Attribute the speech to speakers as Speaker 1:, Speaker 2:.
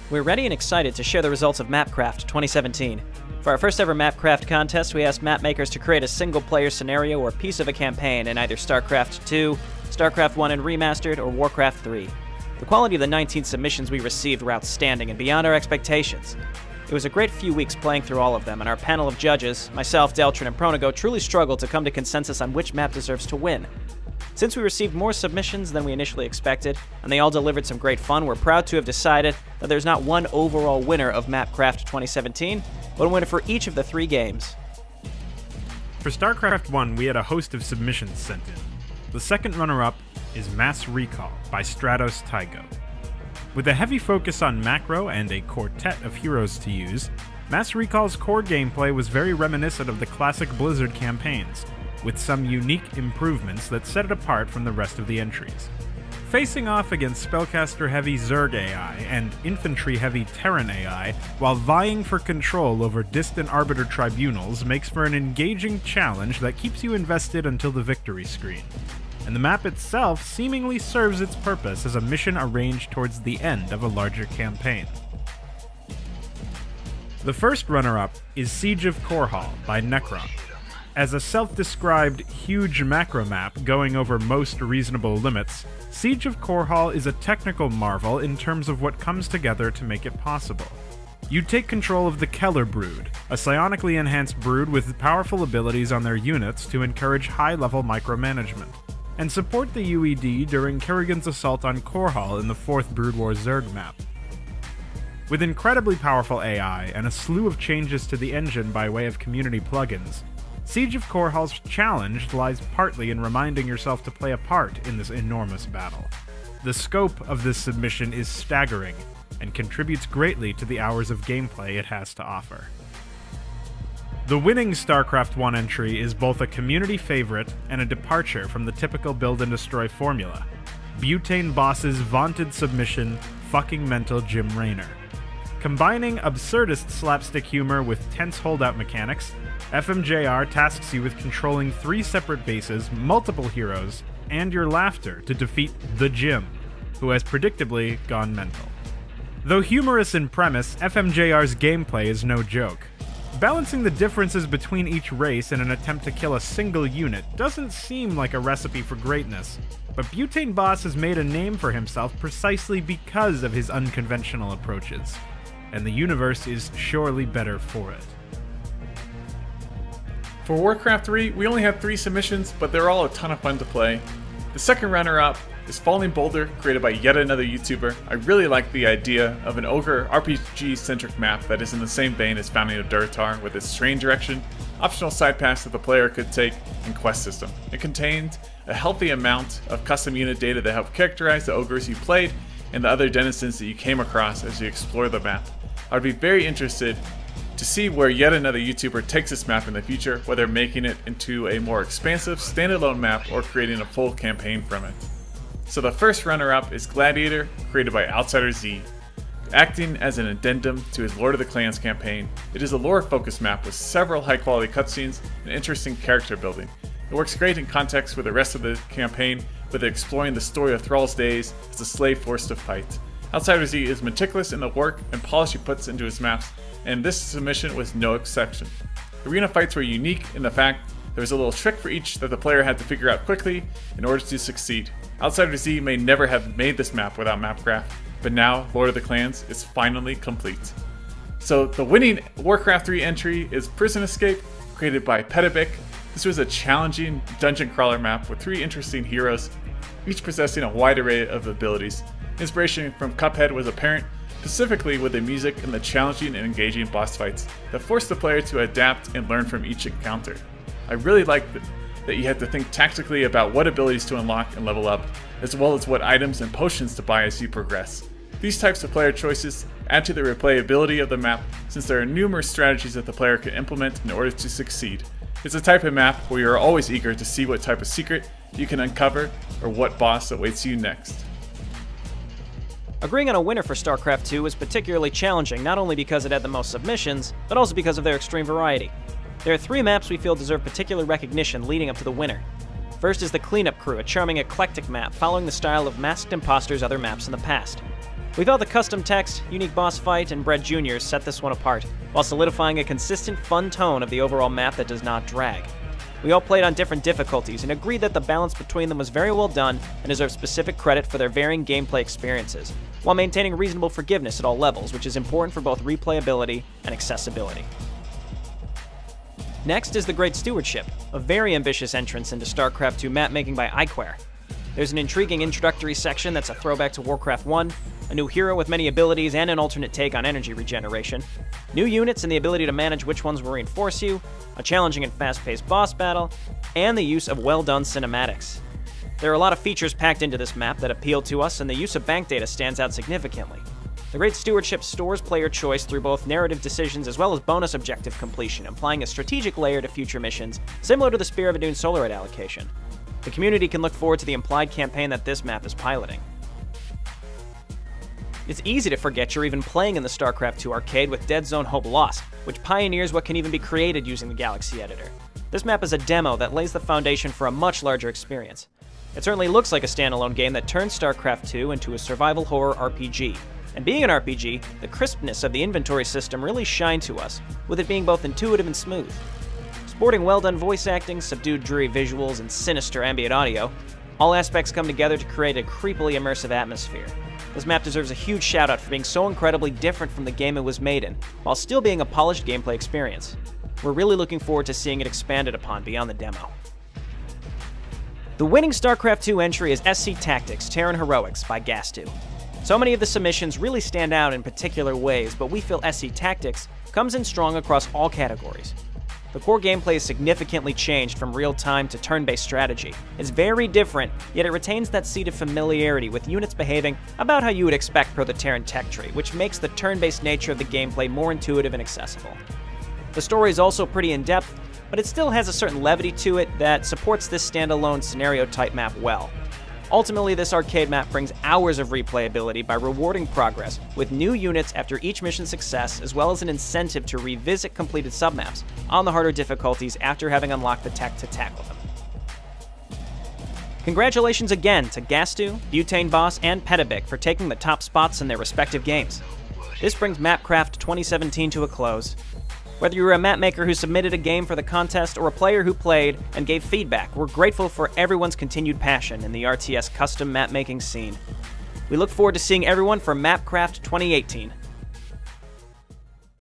Speaker 1: We're ready and excited to share the results of MapCraft 2017. For our first ever MapCraft contest, we asked mapmakers to create a single-player scenario or piece of a campaign in either Starcraft 2, Starcraft 1 and Remastered, or Warcraft 3. The quality of the 19 submissions we received were outstanding and beyond our expectations. It was a great few weeks playing through all of them, and our panel of judges, myself, Deltron, and Pronigo, truly struggled to come to consensus on which map deserves to win. Since we received more submissions than we initially expected, and they all delivered some great fun, we're proud to have decided that there's not one overall winner of MapCraft 2017, but a winner for each of the 3 games.
Speaker 2: For StarCraft 1, we had a host of submissions sent in. The second runner-up is Mass Recall by Stratos Tygo. With a heavy focus on macro and a quartet of heroes to use, Mass Recall's core gameplay was very reminiscent of the classic Blizzard campaigns, with some unique improvements that set it apart from the rest of the entries. Facing off against spellcaster-heavy Zerg AI and infantry-heavy Terran AI, while vying for control over distant Arbiter tribunals makes for an engaging challenge that keeps you invested until the victory screen. And the map itself seemingly serves its purpose as a mission arranged towards the end of a larger campaign. The first runner-up is Siege of Korhal by Necron. As a self-described huge macro map going over most reasonable limits, Siege of Korhal is a technical marvel in terms of what comes together to make it possible. You take control of the Keller Brood, a psionically enhanced brood with powerful abilities on their units to encourage high-level micromanagement, and support the UED during Kerrigan's assault on Korhal in the 4th Brood War Zerg map. With incredibly powerful AI and a slew of changes to the engine by way of community plugins, Siege of Korhal's challenge lies partly in reminding yourself to play a part in this enormous battle. The scope of this submission is staggering, and contributes greatly to the hours of gameplay it has to offer. The winning StarCraft 1 entry is both a community favorite and a departure from the typical build and destroy formula. Butane Boss's vaunted submission, Fucking Mental Jim Raynor. Combining absurdist slapstick humor with tense holdout mechanics, FMJR tasks you with controlling 3 separate bases, multiple heroes, and your laughter to defeat the Jim, who has predictably gone mental. Though humorous in premise, FMJR's gameplay is no joke. Balancing the differences between each race in an attempt to kill a single unit doesn't seem like a recipe for greatness, but Butane Boss has made a name for himself precisely because of his unconventional approaches, and the universe is surely better for it.
Speaker 3: For Warcraft 3, we only had 3 submissions, but they're all a ton of fun to play. The second runner-up is Falling Boulder, created by yet another YouTuber. I really like the idea of an ogre RPG-centric map that is in the same vein as Founding of Durtar, with its terrain direction, optional side paths that the player could take, and quest system. It contained a healthy amount of custom unit data that helped characterize the ogres you played and the other denizens that you came across as you explore the map. I would be very interested to see where yet another YouTuber takes this map in the future, whether making it into a more expansive standalone map or creating a full campaign from it. So the first runner-up is Gladiator, created by Outsider Z. Acting as an addendum to his Lord of the Clans campaign, it is a lore-focused map with several high-quality cutscenes and interesting character building. It works great in context with the rest of the campaign, with it exploring the story of Thrall's days as a slave forced to fight. Outsider Z is meticulous in the work and polish he puts into his maps, and this submission was no exception. Arena fights were unique in the fact there was a little trick for each that the player had to figure out quickly in order to succeed. Outsider Z may never have made this map without MapCraft, but now Lord of the Clans is finally complete. So the winning Warcraft 3 entry is Prison Escape, created by Petabic. This was a challenging dungeon crawler map with 3 interesting heroes, each possessing a wide array of abilities. Inspiration from Cuphead was apparent, specifically with the music and the challenging and engaging boss fights that forced the player to adapt and learn from each encounter. I really liked that you had to think tactically about what abilities to unlock and level up, as well as what items and potions to buy as you progress. These types of player choices add to the replayability of the map, since there are numerous strategies that the player can implement in order to succeed. It's a type of map where you are always eager to see what type of secret you can uncover or what boss awaits you next.
Speaker 1: Agreeing on a winner for StarCraft 2 was particularly challenging, not only because it had the most submissions, but also because of their extreme variety. There are 3 maps we feel deserve particular recognition leading up to the winner. First is the Cleanup Crew, a charming eclectic map following the style of Masked Imposter's other maps in the past. We felt the custom text, unique boss fight, and Bread Juniors set this one apart, while solidifying a consistent, fun tone of the overall map that does not drag. We all played on different difficulties and agreed that the balance between them was very well done and deserves specific credit for their varying gameplay experiences, while maintaining reasonable forgiveness at all levels, which is important for both replayability and accessibility. Next is The Great Stewardship, a very ambitious entrance into Starcraft 2 mapmaking by iQuare. There's an intriguing introductory section that's a throwback to Warcraft 1, a new hero with many abilities and an alternate take on energy regeneration, new units and the ability to manage which ones will reinforce you, a challenging and fast-paced boss battle, and the use of well-done cinematics. There are a lot of features packed into this map that appeal to us, and the use of bank data stands out significantly. The Great Stewardship stores player choice through both narrative decisions as well as bonus objective completion, implying a strategic layer to future missions, similar to the Spear of Adun Solarite allocation. The community can look forward to the implied campaign that this map is piloting. It's easy to forget you're even playing in the StarCraft 2 arcade with Dead Zone Hope Lost, which pioneers what can even be created using the Galaxy Editor. This map is a demo that lays the foundation for a much larger experience. It certainly looks like a standalone game that turns StarCraft 2 into a survival horror RPG. And being an RPG, the crispness of the inventory system really shined to us, with it being both intuitive and smooth. Sporting well-done voice acting, subdued dreary visuals, and sinister ambient audio, all aspects come together to create a creepily immersive atmosphere. This map deserves a huge shout-out for being so incredibly different from the game it was made in, while still being a polished gameplay experience. We're really looking forward to seeing it expanded upon beyond the demo. The winning StarCraft 2 entry is SC Tactics Terran Heroics by Gastu. So many of the submissions really stand out in particular ways, but we feel SC Tactics comes in strong across all categories. The core gameplay is significantly changed from real-time to turn-based strategy. It's very different, yet it retains that seed of familiarity with units behaving about how you would expect per the Terran tech tree, which makes the turn-based nature of the gameplay more intuitive and accessible. The story is also pretty in-depth, but it still has a certain levity to it that supports this standalone scenario-type map well. Ultimately, this arcade map brings hours of replayability by rewarding progress with new units after each mission success, as well as an incentive to revisit completed submaps on the harder difficulties after having unlocked the tech to tackle them. Congratulations again to Gastu, Butane Boss, and Petabic for taking the top spots in their respective games. This brings MapCraft 2017 to a close. Whether you were a mapmaker who submitted a game for the contest or a player who played and gave feedback, we're grateful for everyone's continued passion in the RTS custom mapmaking scene. We look forward to seeing everyone for MapCraft 2018.